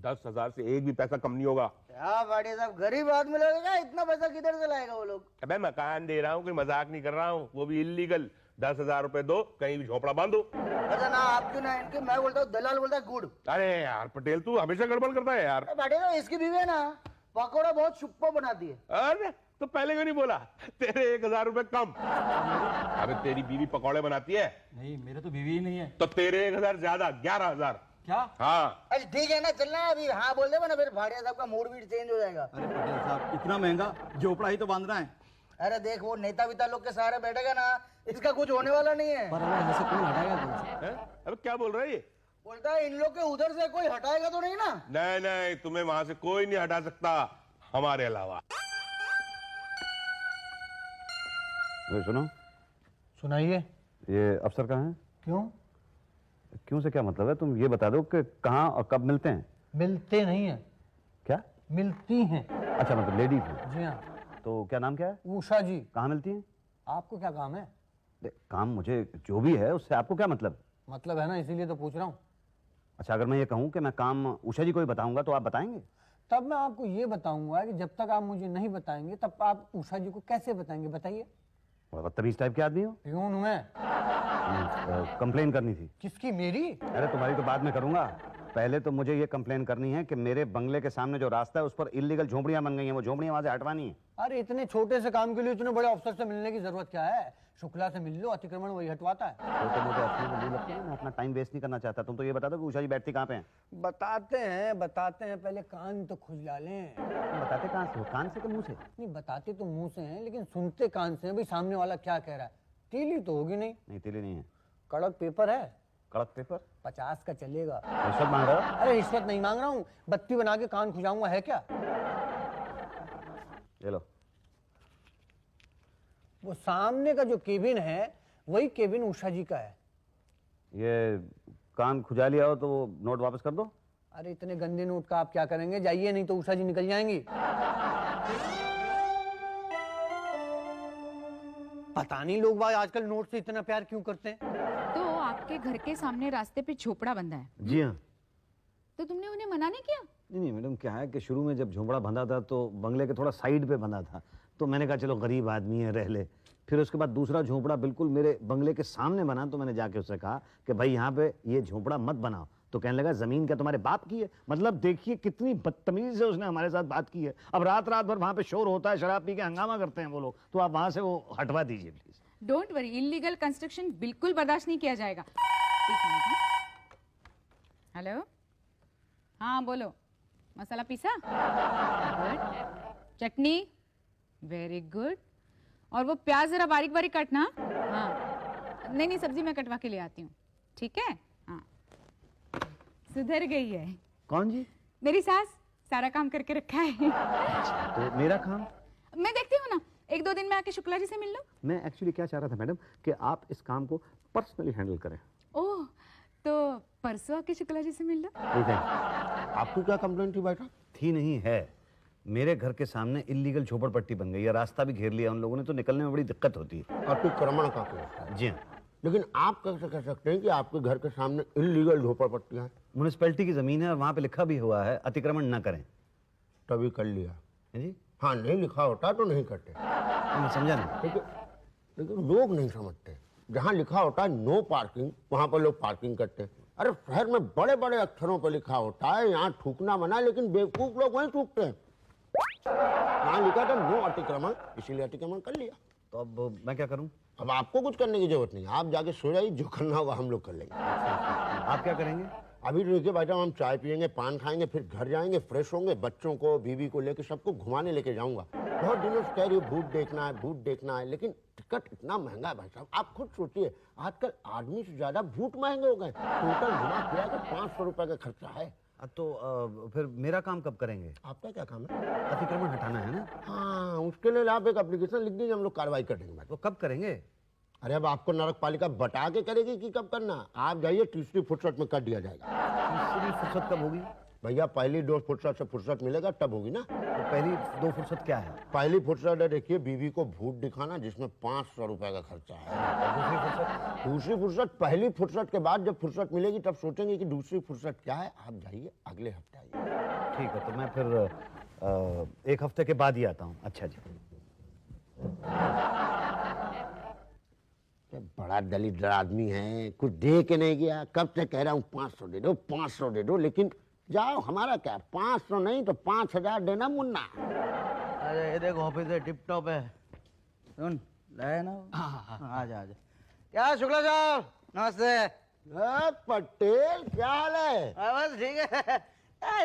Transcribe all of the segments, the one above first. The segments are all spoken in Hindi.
10,000 से एक भी पैसा कम नहीं होगा। क्या भाटिया साहब, गरीब आदमी लगेगा, इतना पैसा किधर से लाएगा वो लोग? अबे मकान दे रहा हूँ, कोई मजाक नहीं कर रहा हूँ, वो भी इल्लीगल। 10,000 रुपए दो, कहीं भी झोपड़ा बांधो। अच्छा ना आपकी ना इनकी, मैं बोलता हूँ दलाल बोलता है गुड़। अरे यार पटेल, तू हमेशा गड़बड़ करता है यार। भाटिया साहब, इसकी बीवी है ना, पकौड़ा बहुत सुपर बनाती है। अरे तो पहले क्यों नहीं बोला? तेरे 1,000 रुपए कम। अबे तेरी बीवी पकौड़े बनाती है? नहीं, मेरे तो बीवी ही नहीं है। तो तेरे 1,000 ज्यादा, 11,000। क्या? हाँ। अच्छा ठीक है ना, चलना है अभी। हाँ बोल दे, वरना फिर भाटिया साहब का मूड भी चेंज हो जाएगा। अरे पटेल साहब, इतना महंगा झोपड़ा ही तो बांधना है। अरे देख, वो नेता विता लोग के सहारे बैठेगा ना, इसका कुछ होने वाला नहीं है। पर हमें ऐसे कौन हटाएगा कौन से? अबे क्या बोल रहा है ये? बोलता है इन लोग के उधर से कोई हटाएगा तो नहीं ना? नहीं नहीं, तुम्हें वहां से कोई नहीं हटा सकता हमारे अलावा। सुनो, सुनाइए। ये अफसर कहाँ हैं? क्यों? क्यों से क्या मतलब है? तुम ये बता दो कि कहाँ और कब मिलते हैं। मिलते नहीं है। क्या? मिलती हैं। अच्छा, मतलब लेडीज हैं। जी हाँ। तो क्या नाम क्या है? उषा जी। कहाँ मिलती हैं? आपको क्या काम है? काम मुझे जो भी है उससे आपको क्या मतलब? मतलब है ना, इसीलिए तो पूछ रहा हूँ। अच्छा, अगर मैं ये कहूँ कि मैं काम उषा जी को ही बताऊंगा तो आप बताएंगे? तब मैं आपको ये बताऊंगा कि जब तक आप मुझे नहीं बताएंगे तब आप उषा जी को कैसे बताएंगे, बताइए। बड़ा बदतमीज टाइप के आदमी हो। प्यून हूं मैं। कंप्लेन करनी थी। किसकी? मेरी? अरे तुम्हारी तो बाद में करूंगा, पहले तो मुझे ये कंप्लेन करनी है कि मेरे बंगले के सामने जो रास्ता है उस पर इल्लीगल झोपड़ियां बन गई हैं, वो झोपड़ियां वहां से हटवानी है। अरे इतने छोटे से काम के लिए इतने बड़े अफसर से मिलने की जरूरत क्या है? शुक्ला से मिल लो, अतिक्रमण वही हटवाता है। तो मुझे असली में नहीं लगता है, मैं अपना टाइम वेस्ट नहीं करना चाहता। तुम तो ये बता दो कि उषा जी बैठती कहाँ पे हैं? बताते हैं, पहले कान तो खुजला लें। बताते कहाँ से हो? कान से कि मुंह से? नहीं, बताते तो मुंह से हैं लेकिन सुनते कान से हैं। भाई सामने वाला क्या कह रहा है। तीली तो होगी नहीं? नहीं, तीली नहीं है। कड़क पेपर है? कड़क पेपर? 50 का चलेगा। रिश्वत मांग रहा हो? अरे रिश्वत नहीं मांग रहा हूँ, बत्ती बना के कान खुजाऊंगा, है क्या? ये लो। वो सामने का जो केबिन है वही केबिन उषा जी का है। ये कान खुजा लिया हो तो वो नोट वापस कर दो। अरे इतने गंदे नोट का आप क्या करेंगे? जाइए, नहीं तो उषा जी निकल जाएंगी। पता नहीं लोग बाग आजकल नोट से इतना प्यार क्यों करते हैं। तो आपके घर के सामने रास्ते पे झोपड़ा बंधा है? जी हाँ। तो तुमने उन्हें मना नहीं किया? नहीं मैडम, क्या है कि शुरू में जब झोंपड़ा बंधा था तो बंगले के थोड़ा साइड पे बंधा था, तो मैंने कहा चलो गरीब आदमी है, रह ले। फिर उसके बाद दूसरा झोंपड़ा बिल्कुल मेरे बंगले के सामने बना, तो मैंने जाके उससे कहा कि भाई यहाँ पे ये झोंपड़ा मत बनाओ। तो कहने लगा जमीन क्या तुम्हारे बाप की है? मतलब देखिए कितनी बदतमीजी से उसने हमारे साथ बात की है। अब रात रात भर वहाँ पे शोर होता है, शराब पी के हंगामा करते हैं वो लोग, तो आप वहाँ से वो हटवा दीजिए please. Don't worry, illegal construction बिल्कुल बर्दाश्त नहीं किया जाएगा। एक मिनट। हेलो, हाँ बोलो। मसाला पीसा? गुड। चटनी? Very good. और वो प्याज जरा बारीक बारीक काटना। हाँ, नहीं सब्जी मैं कटवा के ले आती हूँ, ठीक है? हाँ, सुधर गई है। कौन जी? मेरी सास, सारा काम करके रखा है। तो मेरा काम मैं देखती हूँ ना, 1-2 दिन में आके शुक्ला जी से मिल लो। मैं एक्चुअली क्या चाह रहा था मैडम कि आप इस काम को पर्सनली हैंडल करें। ओह, तो परसों आके शुक्ला जी से मिल लो। ठीक है। आपकी क्या कंप्लेंट थी बेटा? थी नहीं है, मेरे घर के सामने इल्लीगल झोपड़पट्टी बन गई है, रास्ता भी घेर लिया उन लोगों ने, तो निकलने में बड़ी दिक्कत होती है। अतिक्रमण का केस है। जी हाँ। लेकिन आप कैसे कह सकते हैं कि आपके घर के सामने इल्लीगल झोपड़पट्टियां हैं? म्यूनिसिपैलिटी की जमीन है और वहाँ पे लिखा भी हुआ है अतिक्रमण न करें। तभी कर लिया है जी? हाँ, नहीं लिखा होता तो नहीं करते। मैं समझा नहीं। लेकिन लोग नहीं समझते, जहाँ लिखा होता है नो पार्किंग, वहाँ पर लोग पार्किंग करते हैं। अरे शहर में बड़े बड़े अक्षरों पर लिखा होता है यहाँ थूकना मना, लेकिन बेवकूफ लोग वहीं थूकते हैं। यहाँ लिखा था नो अतिक्रमण, इसीलिए अतिक्रमण कर लिया। तो अब मैं क्या करूं? अब आपको कुछ करने की जरूरत नहीं, आप जाके सो जाइए, जो करना होगा हम लोग कर लेंगे। आप क्या करेंगे? अभी देखिए बेटा, हम चाय पियेंगे, पान खाएंगे, फिर घर जाएंगे, फ्रेश होंगे, बच्चों को बीवी को लेके सबको घुमाने लेके जाऊंगा। बहुत दिनों से कह रही है भूत देखना है, भूत देखना है, लेकिन टिकट इतना महंगा है भाई साहब। आप खुद सोचिए, आजकल आदमी से ज्यादा भूत महंगे हो गए। टोटल घुमा फिरा के 500 रुपए का खर्चा है। तो फिर मेरा काम कब करेंगे? आपका क्या काम है? अतिक्रमण हटाना है ना? हाँ, उसके लिए आप एक एप्लीकेशन लिख दीजिए, हम लोग कार्रवाई कर देंगे। वो कब करेंगे? अरे अब आपको नरक पालिका बता के करेगी कि कब करना। आप जाइए, तीसरी फुर्सत में कर दिया जाएगा। तीसरी फुर्सत कब होगी? भैया पहली डोज फुर्सत से फुर्सत मिलेगा तब होगी ना। तो पहली दो फुर्सत क्या है? पहली फुर्सत है देखिए बीवी को भूत दिखाना, जिसमें 500 रुपए का खर्चा है। दूसरी फुर्सत पहली फुर्सत के बाद जब फुर्सत मिलेगी तब सोचेंगे कि दूसरी फुर्सत क्या है। आप जाइए अगले हफ्ते आइए। ठीक है, तो मैं फिर 1 हफ्ते के बाद ही आता हूँ। अच्छा जी। बड़ा दलिद्र आदमी है, कुछ दे के नहीं गया। कब से कह रहा हूँ 500 दे दो, 500 दे दो, लेकिन जाओ, हमारा क्या 500 नहीं तो 5000 देना मुन्ना। अरे ये देखो ऑफिस है, टिप टॉप है। सुन लाए ना? आजा आजा। क्या शुक्ला साहब, नमस्ते। पटेल क्या हाल है? बस ठीक है।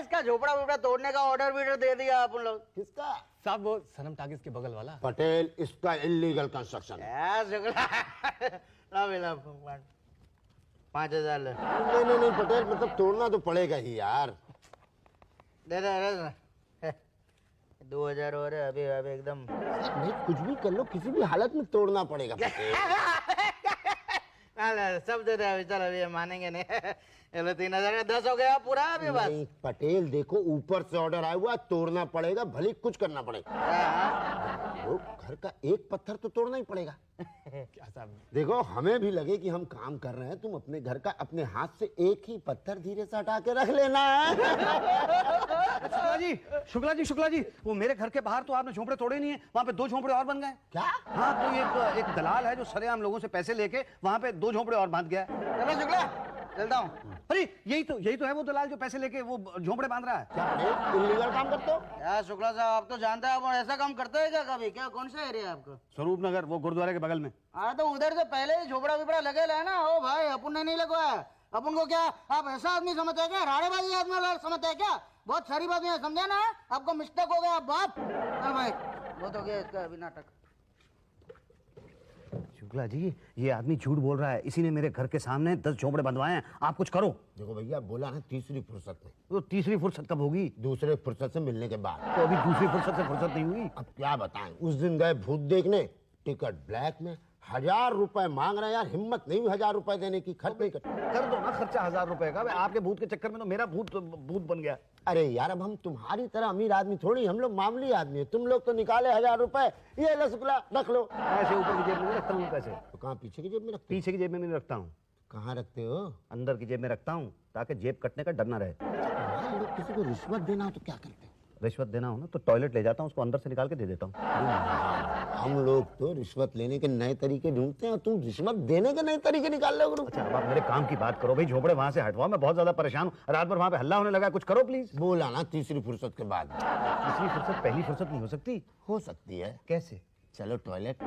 इसका झोपड़ा वोपड़ा तोड़ने का ऑर्डर भी दे दिया अपन लोग। किसका? साहब वो सनम टाकिस के बगल वाला। पटेल इसका इलीगल कंस्ट्रक्शन है। शुक्ला ला मिला 5000 ले। नहीं पटेल, मतलब तोड़ना तो पड़ेगा ही यार। दे 2000 और अभी एकदम। नहीं कुछ भी कर लो, किसी भी हालत में तोड़ना पड़ेगा पटेल। सब दे दे अभी, चल अभी मानेंगे नहीं। चलो 3000 का 10 हो गया पूरा अभी बस। नहीं पटेल देखो, ऊपर से ऑर्डर आया हुआ, तोड़ना पड़ेगा, भले कुछ करना पड़ेगा। वो घर का एक पत्थर तो तोड़ना ही पड़ेगा। क्या साहब? देखो हमें भी लगे कि हम काम कर रहे हैं, तुम अपने घर का अपने हाथ से एक ही पत्थर धीरे से हटा के रख लेना है। शुक्ला जी, वो मेरे घर के बाहर तो आपने झोंपड़े तोड़े नहीं है, वहाँ पे 2 झोंपड़े और बन गए। क्या? हाँ, तो एक दलाल है जो सरेआम लोगों से पैसे लेके वहाँ पे 2 झोंपड़े और बांध गया है। चलो शुक्ला चलता हूँ। अरे यही तो है वो दलाल जो पैसे लेके वो झोंपड़े बांध रहा है। क्या पटेल इलीगल काम करते हो? यार शुक्ला साहब, आप तो जानते हैं आप ऐसा काम करते हैं क्या कभी? क्या कौन सा एरिया है आपका? स्वरूप नगर, वो गुरुद्वारे के बगल में। अरे तो उधर से पहले ही झोपड़ा विपड़ा लगे है ना। ओ भाई अपन ने नहीं लगवाया। अपन को क्या आप ऐसा आदमी समझते हैं क्या? राड़ेबाजी आदमी समझते हैं क्या? बहुत सारी बात है, समझा ना? आपको मिस्टेक हो गया बाप। चल भाई बहुत हो गया इसका अभी नाटक। शुक्ला जी, ये आदमी झूठ बोल रहा है। इसी ने मेरे घर के सामने 10 झोंपड़े बंधवाए हैं। आप कुछ करो। देखो भैया, बोला ना तीसरी फुर्सत में। तो तीसरी फुर्सत कब होगी? दूसरे फुर्सत से मिलने के बाद। तो अभी दूसरी फुर्सत से फुर्सत नहीं हुई। अब क्या बताएं, उस दिन गए भूत देखने, टिकट ब्लैक में, 1000 रुपए मांग रहे हैं यार। हिम्मत नहीं हुई 1000 रुपए देने की। खर्च नहीं कर दो ना खर्चा 1000 रुपए का। आपके भूत के चक्कर में तो मेरा भूत बन गया। अरे यार, अब हम तुम्हारी तरह अमीर आदमी थोड़ी, हम लोग मामूली आदमी है। तुम लोग तो निकाले 1000 रुपए, ये लो शुक्ला रख लो। ऐसे ऊपर की जेब में नहीं रखता हूँ पैसे। तो कहाँ पीछे की जेब में रखते हो? पीछे की जेब में नहीं रखता हूँ। कहाँ रखते हो? अंदर की जेब में रखता हूँ, ताकि जेब कटने का डर ना रहे। हाँ, लोग किसी को रिश्वत देना हो तो क्या करते हो? रिश्वत देना हो ना तो टॉयलेट ले जाता हूँ, उसको अंदर से निकाल के दे देता हूँ। हम लोग तो रिश्वत लेने के नए तरीके ढूंढते हैं और तुम रिश्वत देने के नए तरीके निकाल लो। अच्छा, अब आप मेरे काम की बात करो भाई। झोपड़े वहां से हटवाओ, मैं बहुत ज्यादा परेशान हूँ। रात भर वहां पे हल्ला होने लगा, कुछ करो प्लीज। बोला ना तीसरी फुर्सत के बाद। तीसरी फुर्सत पहली फुर्सत नहीं हो सकती? हो सकती है। कैसे? चलो टॉयलेट।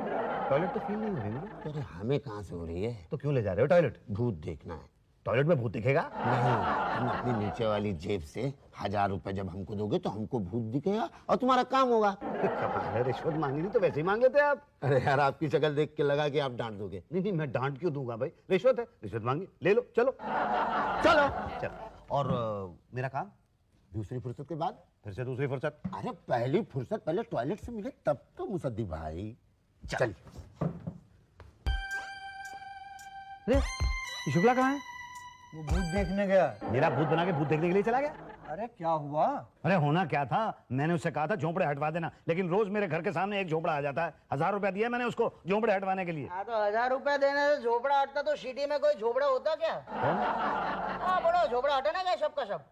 टॉयलेट तो फील नहीं हो रही मुझे। अरे हमें कहाँ से हो रही है? तो क्यों ले जा रहे हो टॉयलेट? भूत देखना है। टॉयलेट में भूत दिखेगा? नहीं, तुम अपनी नीचे वाली जेब से 1000 रुपए जब हमको दोगे तो हमको भूत दिखेगा और तुम्हारा काम होगा। रिश्वत मांगी थी तो वैसे ही मांग लेते आप। अरे यार, आपकी शक्ल देख के लगा कि आप डांट दोगे। नहीं, मैं डांट क्यों दूंगा भाई? रिश्वत है, रिश्वत मांगी, ले लो। चलो चलो। और मेरा काम दूसरी फुर्सत के बाद? फिर से दूसरी फुर्सत। अरे पहली फुर्सत पहले टॉयलेट से मिले तब तो मुसद्दी भाई। चल। शुक्ला कहाँ है? वो भूत देखने गया। मेरा भूत बना के भूत देखने के लिए चला गया? अरे क्या हुआ? अरे होना क्या था, मैंने उससे कहा था झोंपड़े हटवा देना, लेकिन रोज मेरे घर के सामने एक झोंपड़ा आ जाता है। 1000 रुपया दिया मैंने उसको झोंपड़े हटवाने के लिए। हाँ तो 1000 रुपए देने से झोपड़ा हटता तो सिटी में कोई झोपड़ा होता क्या? हाँ बोलो, झोपड़ा हटाना क्या सब का सब?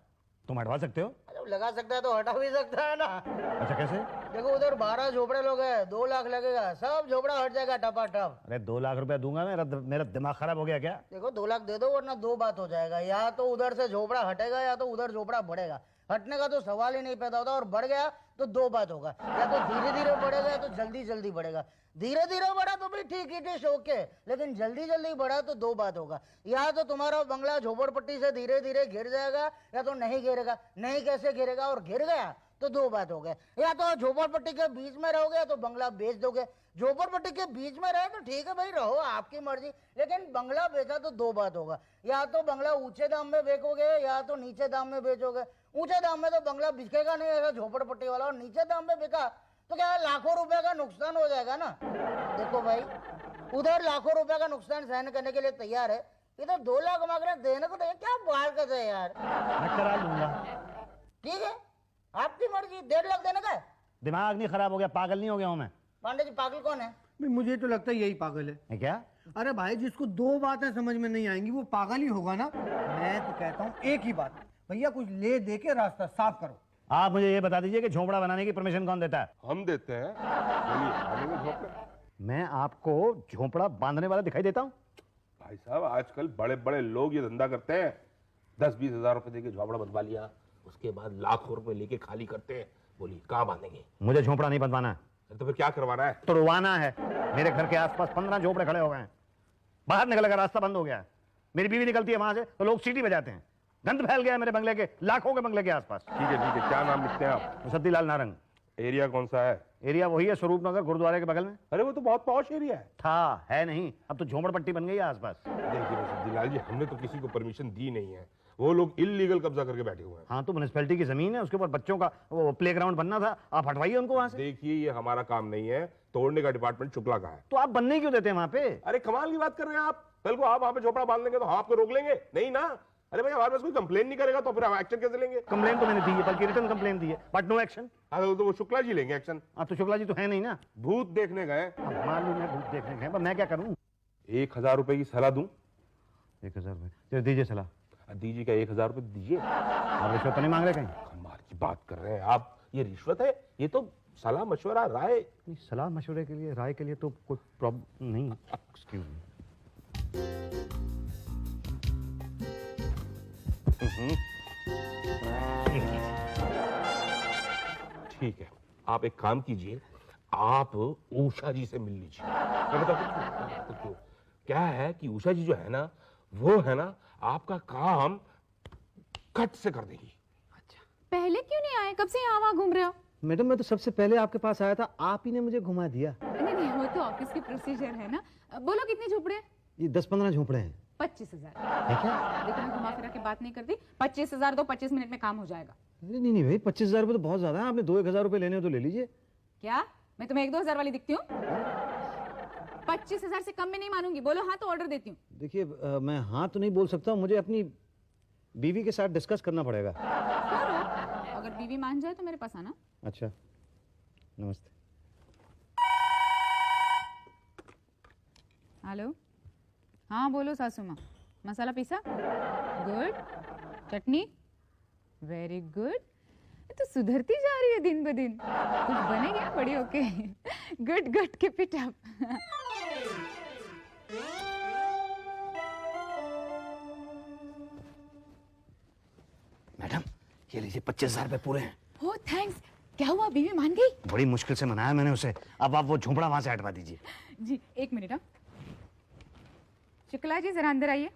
तुम हटवा सकते हो? अरे लगा सकता है तो हटा भी सकता है ना। अच्छा कैसे? देखो उधर 12 झोपड़े लोग हैं, 2 लाख लगेगा, सब झोपड़ा हट जाएगा टपाटप। अरे 2 लाख रुपया दूंगा? मेरा दिमाग खराब हो गया क्या? देखो 2 लाख दे दो, वरना 2 बात हो जाएगा। या तो उधर से झोपड़ा हटेगा या तो उधर झोपड़ा बढ़ेगा। हटने का तो सवाल ही नहीं पैदा होता, और बढ़ गया तो 2 बात होगा, या तो धीरे धीरे बढ़ेगा या तो जल्दी जल्दी बढ़ेगा। धीरे धीरे बढ़ा तो भी ठीक ही थे ओके, लेकिन जल्दी जल्दी बढ़ा तो 2 बात होगा। या तो तुम्हारा बंगला झोपड़पट्टी से धीरे धीरे गिर जाएगा या तो नहीं गिरेगा। नहीं कैसे गिरेगा, और गिर गया तो 2 बात हो गए। या तो झोपड़पट्टी के बीच में रहोगे तो बंगला बेच दोगे। झोपड़पट्टी के बीच में रहे तो ठीक है भाई, रहो आपकी मर्जी, लेकिन बंगला बेचा तो 2 बात होगा। या तो बंगला ऊंचे दाम में बेचोगे या तो नीचे दाम में बेचोगे। ऊंचे दाम में तो बंगला बिकेगा नहीं ऐसा झोपड़पट्टी वाला, और नीचे दाम में बिका तो क्या लाखों रुपए का नुकसान हो जाएगा ना। देखो भाई, उधर लाखों रुपए का नुकसान सहन करने के लिए तैयार है, इधर 2 लाख मांग रहे हैं, देने को तैयार। क्या बात करते हैं यार। मैं करा लूंगा। ठीक है, आपकी मर्जी। 1.5 लाख देने का है। दिमाग नहीं खराब हो गया, पागल नहीं हो गया हूं मैं? पांडे जी पागल कौन है? भाई मुझे तो लगता है यही पागल है क्या? अरे भाई जिसको 2 बातें समझ में नहीं आएंगी वो पागल ही होगा ना। मैं तो कहता हूँ एक ही बात, भैया कुछ ले दे के रास्ता साफ करो। आप मुझे ये बता दीजिए कि झोपड़ा बनाने की परमिशन कौन देता है? हम देते हैं। बोलिए, बनेंगे झोपड़े? मैं आपको झोपड़ा बांधने वाला दिखाई देता हूँ? भाई साहब, आजकल बड़े बड़े लोग ये धंधा करते हैं। 10-20 हजार रुपए देके झोपड़ा बनवा लिया, उसके बाद लाखों रुपए लेके खाली करते हैं। बोलिए, कहाँ बांधेंगे? मुझे झोपड़ा नहीं बनवाना है, तो फिर क्या करवाना है? तोड़वाना है। मेरे घर के आसपास 15 झोपड़े खड़े हो गए हैं, बाहर निकलने का रास्ता बंद हो गया है। मेरी बीवी निकलती है वहां से तो लोग सीटी बजाते हैं। गंद फैल गया है मेरे बंगले के, लाखों के बंगले के आसपास। ठीक है, क्या नाम लिखते हैं आप? मुसद्दीलाल नारंग। एरिया कौन सा है? एरिया वही है, स्वरूप नगर, गुरुद्वारे के बगल में। अरे वो तो बहुत पॉश एरिया है। था, है नहीं, अब तो झोपड़पट्टी बन गई है आसपास। देखिए मुसद्दीलाल जी, हमने तो किसी को परमिशन दी नहीं है, वो लोग इल्लीगल कब्जा करके बैठे हुए हैं। हाँ तो म्युनिसिपैलिटी की जमीन है, उसके ऊपर बच्चों का वो प्लेग्राउंड बनना था, आप हटवाइए उनको वहां से। देखिए, ये हमारा काम नहीं है, तोड़ने का डिपार्टमेंट शुक्ला का है। तो आप बनने क्यों देते हैं वहां पे? अरे कमाल की बात कर रहे हैं आप। कल को आप वहां पे झोपड़ा बांध लेंगे तो हम आपको रोक लेंगे? नहीं ना। अरे भाई, हमारे पास कोई कंप्लेन नहीं करेगा तो फिर हम एक्शन कैसे लेंगे? कंप्लेन तो मैंने दी है, बल्कि रिटर्न कंप्लेन दी है, बट नो एक्शन। अरे तो वो शुक्ला जी लेंगे एक्शन। अब तो शुक्ला जी तो है नहीं ना। भूत देखने गए। अब मान लो मैं भूत देखने गए, पर मैं क्या करूं? 1000 रुपए की सलाह दूं? 1000 रुपए चलो दीजिए सलाह। दीजिए, क्या 1000 रुपए दीजिए? आप रिश्वत तो नहीं मांग रहे कहीं? कमाल की बात कर रहे हैं आप। ये रिश्वत है? ये तो सलाह मशवरा राय। नहीं, सलाह मशवरे के लिए, राय के लिए तो कोई प्रॉब्लम नहीं। Excuse me. ठीक है, आप एक काम कीजिए, आप उषा जी से मिल लीजिए। मैं बताता हूं क्यों। क्या है कि उषा जी जो है ना, वो है ना आपका काम कट से कर देगी। पहले क्यों नहीं आए? कब से यहाँ वहाँ घूम रहे हो? मैडम मैं तो सबसे पहले आपके पास आया था, आप ही ने मुझे घुमा दिया। नहीं नहीं, वो तो ऑफिस की प्रोसीजर है ना। बोलो कितने झोपड़े? ये 10-15 झोपड़े हैं। 25,000। है क्या? देखो मैं घुमा फिरा के बात नहीं करती। 25,000 दो, 25 मिनट में काम हो जाएगा। अरे नहीं नहीं भाई, 25,000 रुपये तो बहुत ज्यादा है। आपने 2-1,000 रुपये लेने हो तो ले लीजिए। क्या मैं तुम्हें 1-2 हजार वाली दिखती हूँ? 25,000 से कम में नहीं मानूंगी। बोलो हाँ तो ऑर्डर देती हूँ। देखिए मैं हाँ तो नहीं बोल सकता, मुझे अपनी बीवी के साथ डिस्कस करना पड़ेगा। करो, अगर बीवी मान जाए तो मेरे पास आना। अच्छा, नमस्ते। हेलो, हाँ बोलो सासू माँ। मसाला पीसा? गुड। चटनी? Very good. तो सुधरती जा रही है दिन ब दिन। कुछ बनेगा बड़ी होके। Good good, keep it up. Madam ये लीजिए, 25,000 रुपये पूरे हैं। ओह थैंक्स। क्या हुआ, बीवी मान गई? बड़ी मुश्किल से मनाया मैंने उसे। अब आप वो झोपड़ा वहां से हटवा दीजिए। जी एक मिनट। हाँ शुक्ला जी जरा अंदर आइए।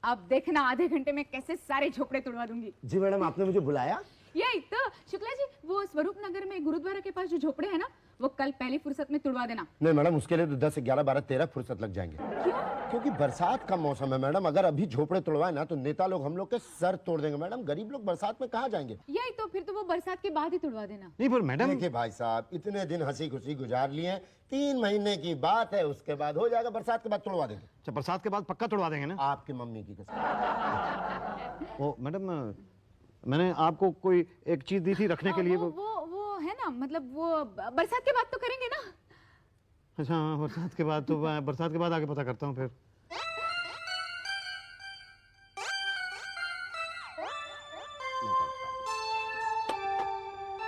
अब देखना आधे घंटे में कैसे सारे झोपड़े तोड़वा दूंगी। जी मैडम, आपने मुझे बुलाया? यही तो शुक्ला जी, वो स्वरूप नगर में गुरुद्वारा के पास जो झोपड़े हैं ना, वो कल पहली फुर्सत में तुड़वा देना। नहीं मैडम, उसके लिए तो 10, 11, 12, 13 फुर्सत लग जाएंगे। क्यों? क्योंकि बरसात का मौसम है मैडम। अगर अभी झोपड़े तोड़वाए ना तो नेता लोग हम लोग के सर तोड़ देंगे मैडम। गरीब लोग बरसात में कहाँ जाएंगे? यही तो, फिर तो वो बरसात के बाद ही तुड़वा देना। नहीं पर मैडम, देखिए भाई साहब, इतने दिन हंसी खुशी गुजार लिए, 3 महीने की बात है, उसके बाद हो जाएगा। बरसात के बाद तोड़वा देंगे। अच्छा बरसात के बाद पक्का तोड़वा देंगे ना? आपकी मम्मी की कसम। वो मैडम मैंने आपको कोई एक चीज दी थी रखने के लिए। वो है ना, मतलब वो बरसात के बाद तो करेंगे ना। अच्छा हाँ, बरसात के बाद तो बरसात के बाद आगे पता करता हूँ फिर।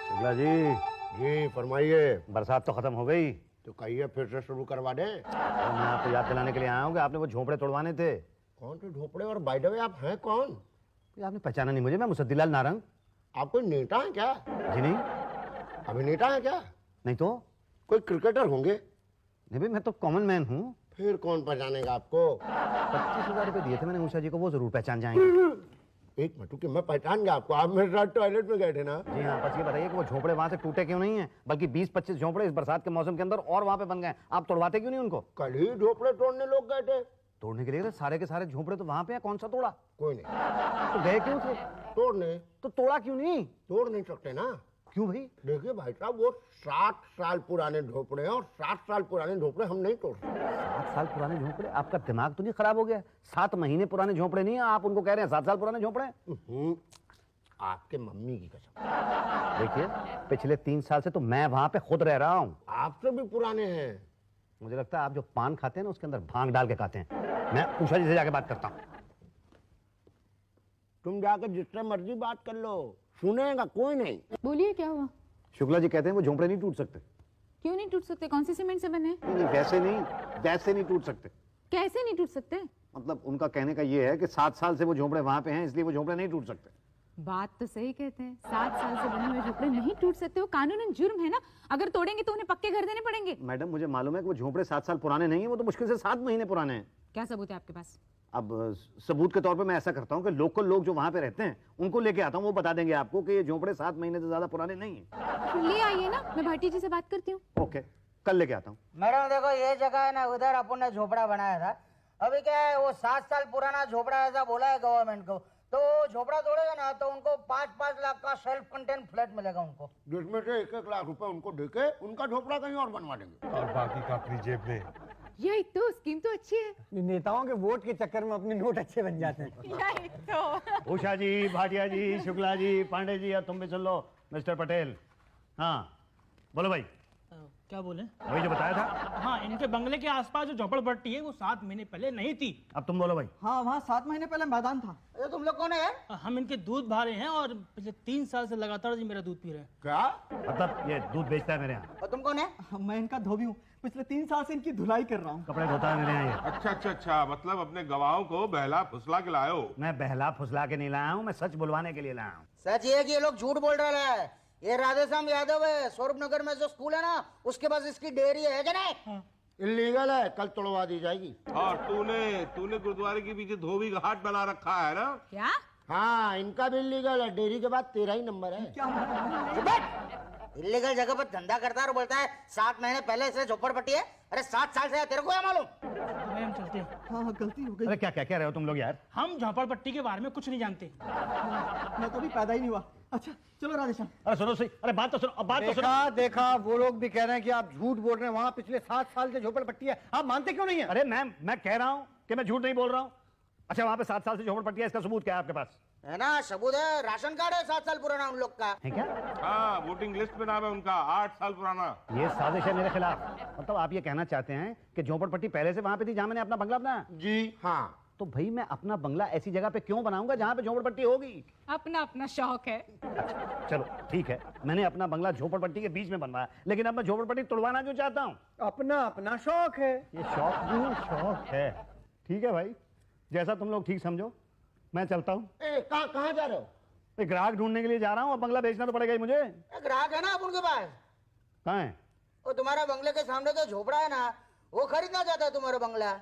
शुक्ला जी। जी फरमाइए। बरसात तो खत्म हो गई, तो कहिए फिर से शुरू करवा दें। और मैं आपको याद दिलाने के लिए आया हूँ कि आपने वो झोपड़े तोड़वाने थे। कौन से झोपड़े? और बाय द वे आप हैं कौन? ये आपने पहचाना नहीं मुझे? मैं मुसद्दीलाल नारंग। आप कोई नेता हैं क्या? जी नहीं। अभिनेता हैं क्या? नहीं तो? कोई क्रिकेटर होंगे? नहीं भाई, मैं तो कॉमन मैन हूँ। फिर कौन पहचानेगा आपको? 25,000 रुपये दिए थे मैंने उषा जी को, वो जरूर पहचान जाएंगे। एक मिनट, मैं पहचान गया आपको। आप मेरे साथ टॉयलेट में गए थे ना? जी हाँ, बस ये बताइए कि वो झोपड़े वहां से टूटे क्यों नहीं है, बल्कि 20-25 झोपड़े इस बरसात के मौसम के अंदर और वहां पे बन गए। आप तोड़वाते क्यों नहीं उनको? कल ही झोपड़े तोड़ने लोग गए थे। तोड़ने के लिए सारे के सारे झोपड़े तो वहां पे है, कौन सा तोड़ा? कोई नहीं। तो गए क्यों थे? तोड़ने। तो तोड़ा क्यों नहीं? तोड़ नहीं सकते ना। क्यों भाई? देखिए भाई साहब, वो 60 साल पुराने झोपड़े हैं और 60 साल पुराने झोपड़े हम नहीं तोड़ सकते। 7 साल पुराने झोपड़े? आपका दिमाग तो नहीं खराब हो गया? 7 महीने पुराने झोपड़े नहीं है, आप उनको कह रहे हैं 7 साल पुराने झोपड़े? आपके मम्मी की कसम। देखिए, पिछले 3 साल से तो मैं वहां पे खुद रह रहा हूँ। आपसे भी पुराने हैं। मुझे लगता है आप जो पान खाते हैं ना उसके अंदर भांग डाल के खाते हैं। मैं उषा जी से जाके बात करता हूँ। तुम जाकर जिससे मर्जी बात कर लो, सुनेगा कोई नहीं। बोलिए क्या हुआ? शुक्ला जी कहते हैं वो झोंपड़े नहीं टूट सकते। क्यों नहीं टूट सकते? कौन सी सीमेंट से बने हैं? नहीं, वैसे नहीं टूट सकते। कैसे नहीं टूट सकते? मतलब उनका कहने का ये है कि 7 साल से वो झोंपड़े वहां पे हैं, इसलिए वो झोंपड़े नहीं टूट सकते। बात तो सही कहते हैं, 7 साल से बने हुए झोपड़े नहीं टूट सकते। वो कानूनन जुर्म है ना, अगर तोड़ेंगे तो उन्हें पक्के घर देने पड़ेंगे। मैडम मुझे मालूम है कि वो झोंपड़े 7 साल पुराने नहीं है, वो तो मुश्किल से 7 महीने पुराने हैं। क्या सबूत है आपके पास? अब सबूत के तौर पे मैं ऐसा करता हूँ कि लोकल लोग जो वहां पे रहते हैं उनको लेके आता हूँ, वो बता देंगे आपको कि ये झोंपड़े 7 महीने से ज्यादा पुराने नहीं है। तो ले आइए ना, मैं भाटी जी से बात करती हूँ। ओके, कल लेके आता हूँ। मैडम देखो, ये जगह है ना, उधर अपन ने झोपड़ा बनाया था। अभी क्या है, वो 7 साल पुराना झोपड़ा ऐसा बोला है गवर्नमेंट को, तो झोपड़ा तोड़ेगा ना तो उनको 5-5 लाख का सेल्फ कंटेंट फ्लैट मिलेगा उनको, जिसमें से 1-1 लाख रुपए उनको देके उनका झोपड़ा कहीं और बनवा देंगे। और बाकी का अपनी जेब में। यही तो स्कीम तो अच्छी है। नेताओं के वोट के चक्कर में अपने नोट अच्छे बन जाते हैं। यही तो। उषा जी, भाटिया जी, शुक्ला जी, पांडे जी, और तुम भी सुन लो, मिस्टर पटेल। हाँ बोलो भाई। क्या बोले? वही जो बताया था। हाँ, इनके बंगले के आसपास जो झोपड़पट्टी है वो 7 महीने पहले नहीं थी। अब तुम बोलो भाई। हाँ, वहाँ 7 महीने पहले मैदान था। ये तुम लोग कौन है यार? हम इनके दूध भारे हैं और पिछले 3 साल से लगातार जी मेरा दूध पी रहे हैं। क्या? मतलब ये दूध बेचता है मेरे यहाँ, और तुम कौन है? मैं इनका धोबी हूँ, पिछले 3 साल से इनकी धुलाई कर रहा हूँ। कपड़े धोता है मेरे यहाँ ये। अच्छा, मतलब अपने गवाहों को बहला फुसला के लाए हो। मैं बहला फुसला के नहीं लाया हूँ, मैं सच बुलवाने के लिए लाया हूँ। सच ये है कि ये लोग झूठ बोल रहे हैं। ये राधेश्याम यादव है, स्वरूप नगर में जो स्कूल है ना, उसके पास इसकी डेयरी है क्या नहीं? इलीगल है, कल तोड़वा दी जाएगी। और तूने गुरुद्वारे के पीछे धोबी घाट बना रखा है ना? क्या? हाँ, इनका भी इलीगल है। डेयरी के बाद 13 ही नंबर है। इलीगल जगह पर धंधा करता है और बोलता है 7 महीने पहले से झोपड़पट्टी है। अरे 7 साल से तेरे को क्या मालूम? तो हम चलते हैं। हाँ, गलती हो गई। अरे क्या क्या कह रहे हो तुम लोग यार? हम झोपड़पट्टी के बारे में कुछ नहीं जानते। मैं तो अभी पैदा ही नहीं हुआ। अच्छा चलो राधेश्याम। अरे सुनो सही, अरे बात तो सुनो, अब बात तो सुनो। देखा, वो लोग भी कह रहे हैं कि आप झूठ बोल रहे हैं। वहाँ पिछले 7 साल से झोपड़पट्टी है, आप मानते क्यों नहीं है? अरे मैं कह रहा हूँ कि मैं झूठ नहीं बोल रहा हूँ। अच्छा, वहाँ पे 7 साल से झोपड़पट्टी है, इसका सबूत क्या है आपके पास? है ना, सबूत है। राशन कार्ड है 7 साल पुराना उन लोग का। है क्या? हाँ, वोटिंग लिस्ट में नाम है उनका, 8 साल पुराना। ये साजिश है मेरे खिलाफ। मतलब आप ये कहना चाहते हैं कि झोपड़पट्टी पहले से वहाँ पे थी जहाँ मैंने अपना बंगला बनाया? जी हाँ। तो भाई मैं अपना बंगला ऐसी जगह पे क्यों बनाऊंगा जहाँ पे झोपड़पट्टी होगी? अपना अपना शौक है। अच्छा चलो ठीक है, मैंने अपना बंगला झोपड़पट्टी के बीच में बनवाया, लेकिन अब मैं झोपड़पट्टी तोड़वाना क्यों चाहता हूँ? अपना अपना शौक है। ये शौक नहीं, शौक है। ठीक है भाई, जैसा तुम लोग ठीक समझो। मैं चलता हूँ। कहाँ जा रहे हो? एक ग्राहक ढूंढने के लिए जा रहा हूँ, और बंगला बेचना तो पड़ेगा ही मुझे। ग्राहक है ना आप उनके पास? कहाँ है? वो तुम्हारा बंगले के सामने जो झोपड़ा है ना, वो खरीदना चाहता है तुम्हारा बंगला।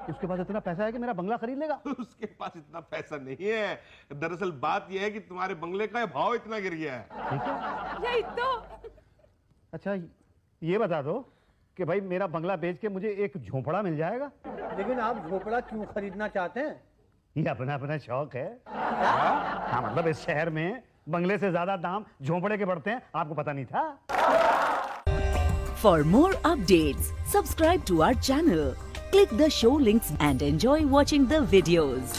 उसके पास इतना पैसा है कि मेरा बंगला खरीद लेगा? उसके पास इतना पैसा नहीं है। दरअसल बात यह है कि तुम्हारे बंगले का भाव इतना गिर गया है। ठीक है। यही तो। अच्छा ये बता दो कि भाई मेरा बंगला बेच के मुझे एक झोपड़ा मिल जाएगा? लेकिन आप झोपड़ा क्यों खरीदना चाहते हैं? ये अपना अपना शौक है। हाँ मतलब इस शहर में बंगले से ज्यादा दाम झोपड़े के बढ़ते हैं, आपको पता नहीं था? For more updates, subscribe to our channel, click the show links and enjoy watching the videos.